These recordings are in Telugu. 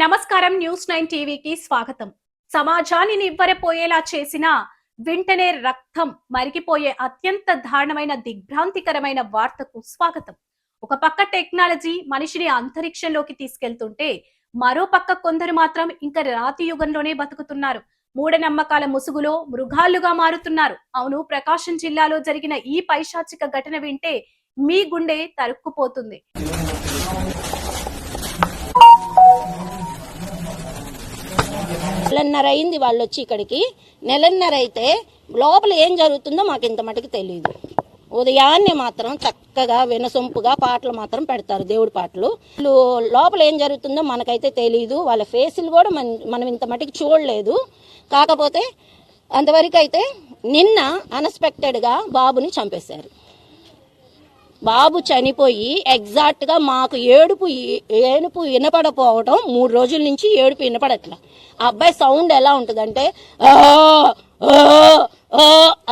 నమస్కారం న్యూస్ 9 టీవీకి స్వాగతం. సమాజాన్ని నివ్వెరపోయేలా చేసిన వెంటనే రక్తం మరిగిపోయే అత్యంత దారుణమైన దిగ్భ్రాంతికరమైన వార్తకు స్వాగతం. ఒక పక్క టెక్నాలజీ మనిషిని అంతరిక్షంలోకి తీసుకెళ్తుంటే మరో పక్క కొందరు మాత్రం ఇంకా రాతి యుగంలోనే బతుకుతున్నారు. మూఢనమ్మకాల ముసుగులో మృగాలుగా మారుతున్నారు. అవును, ప్రకాశం జిల్లాలో జరిగిన ఈ పైశాచిక ఘటన వింటే మీ గుండె తరుక్కుపోతుంది. నెలన్నర అయింది వాళ్ళు వచ్చి ఇక్కడికి. నెలన్నర అయితే లోపల ఏం జరుగుతుందో మాకు ఇంత మటుకు తెలియదు. ఉదయాన్నే మాత్రం చక్కగా వినసొంపుగా పాటలు మాత్రం పెడతారు, దేవుడి పాటలు. లోపల ఏం జరుగుతుందో మనకైతే తెలియదు. వాళ్ళ ఫేసులు కూడా మనం ఇంత మటుకు చూడలేదు. కాకపోతే అంతవరకు అయితే నిన్న అన్ఎక్స్పెక్టెడ్గా బాబుని చంపేశారు. బాబు చనిపోయి ఎగ్జాక్ట్ గా మాకు ఏడుపు వినపడపోవటం 3 రోజుల నుంచి ఏడుపు వినపడట్లా. ఆ అబ్బాయి సౌండ్ ఎలా ఉంటుందంటే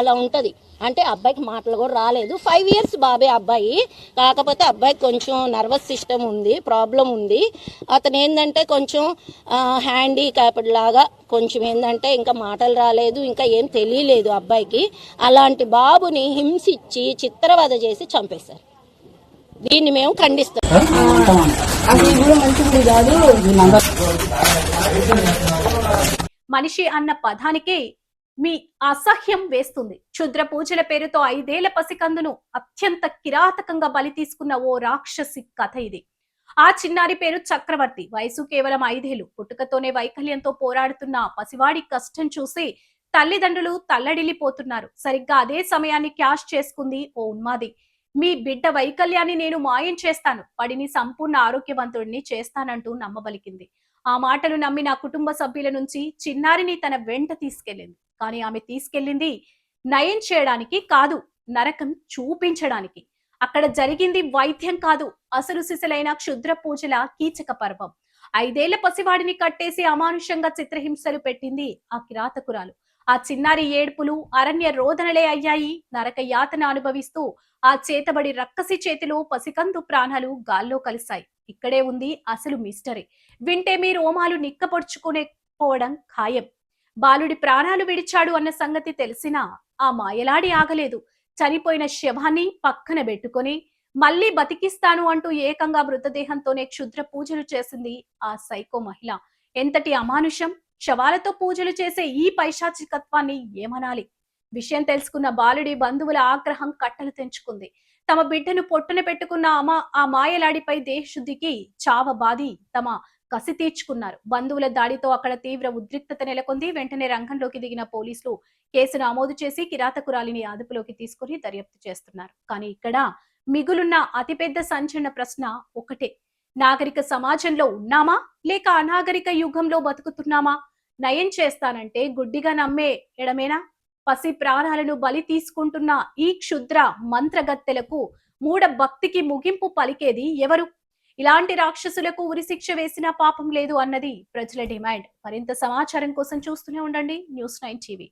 అలా ఉంటది. అంటే అబ్బాయికి మాటలు కూడా రాలేదు. 5 years బాబే అబ్బాయి. కాకపోతే అబ్బాయికి కొంచెం నర్వస్ సిస్టమ్ ఉంది, ప్రాబ్లం ఉంది. అతను ఏంటంటే కొంచెం హ్యాండీక్యాప్డ్ లాగా కొంచెం ఏంటంటే ఇంకా మాటలు రాలేదు, ఇంకా ఏం తెలియలేదు అబ్బాయికి. అలాంటి బాబుని హింసించి చిత్రవద చేసి చంపేశారు. దీన్ని మేము ఖండిస్తాం. మనిషి అన్న పదానికి మీ అసహ్యం వేస్తుంది. క్షుద్ర పూజల పేరుతో 5 ఏళ్ల పసికందును అత్యంత కిరాతకంగా బలి తీసుకున్న ఓ రాక్షసి కథ ఇది. ఆ చిన్నారి పేరు చక్రవర్తి. వయసు కేవలం 5 ఏళ్లు. పుట్టుకతోనే వైకల్యంతో పోరాడుతున్న పసివాడి కష్టం చూసి తల్లిదండ్రులు తల్లడిల్లిపోతున్నారు. సరిగ్గా అదే సమయాన్ని క్యాష్ చేసుకుంది ఓ ఉన్మాది. మీ బిడ్డ వైకల్యాన్ని నేను మాయం చేస్తాను, వాడిని సంపూర్ణ ఆరోగ్యవంతుడిని చేస్తానంటూ నమ్మబలికింది. ఆ మాటలు నమ్మిన కుటుంబ సభ్యుల నుంచి చిన్నారిని తన వెంట తీసుకెళ్లింది. కానీ ఆమె తీసుకెళ్లింది నయం చేయడానికి కాదు, నరకం చూపించడానికి. అక్కడ జరిగింది వైద్యం కాదు, అసలు సిసలైన క్షుద్ర పూజల కీచక పర్వం. 5 ఏళ్ల పసివాడిని కట్టేసి అమానుషంగా చిత్రహింసలు పెట్టింది ఆ కిరాతకురాలు. ఆ చిన్నారి ఏడుపులు అరణ్య రోదనలే అయ్యాయి. నరక యాతన అనుభవిస్తూ ఆ చేతబడి రక్కసి చేతిలో పసికందు ప్రాణాలు గాల్లో కలిశాయి. ఇక్కడే ఉంది అసలు మిస్టరీ. వింటే మీ రోమాలు నిక్కపొడుచుకునే పోవడం ఖాయం. బాలుడి ప్రాణాలు విడిచాడు అన్న సంగతి తెలిసినా ఆ మాయలాడి ఆగలేదు. చనిపోయిన శవాన్ని పక్కన పెట్టుకుని మళ్లీ బతికిస్తాను అంటూ ఏకంగా మృతదేహంతోనే క్షుద్ర పూజలు చేసింది ఆ సైకో మహిళ. ఎంతటి అమానుషం! శవాలతో పూజలు చేసే ఈ పైశాచికత్వాన్ని ఏమనాలి? విషయం తెలుసుకున్న బాలుడి బంధువుల ఆగ్రహం కట్టలు తెంచుకుంది. తమ బిడ్డను పొట్టున పెట్టుకున్న ఆ మాయలాడిపై దేశశుద్ధికి చావబాది తమ కసి తీర్చుకున్నారు. బంధువుల దాడితో అక్కడ తీవ్ర ఉద్రిక్తత నెలకొంది. వెంటనే రంగంలోకి దిగిన పోలీసులు కేసు నమోదు చేసి కిరాతకురాలిని అదుపులోకి తీసుకుని దర్యాప్తు చేస్తున్నారు. కానీ ఇక్కడ మిగులున్న అతిపెద్ద సంచలన ప్రశ్న ఒకటే: నాగరిక సమాజంలో ఉన్నామా లేక అనాగరిక యుగంలో బతుకుతున్నామా? నయం చేస్తానంటే గుడ్డిగా నమ్మే ఎడమేనా? పసి ప్రాణాలను బలి తీసుకుంటున్న ఈ క్షుద్ర మంత్రగత్తెలకు మూఢ భక్తికి ముగింపు పలికేది ఎవరు? ఇలాంటి రాక్షసులకు ఉరిశిక్ష వేసినా పాపం లేదు అన్నది ప్రజల డిమాండ్. మరింత సమాచారం కోసం చూస్తూనే ఉండండి న్యూస్ 9 టీవీ.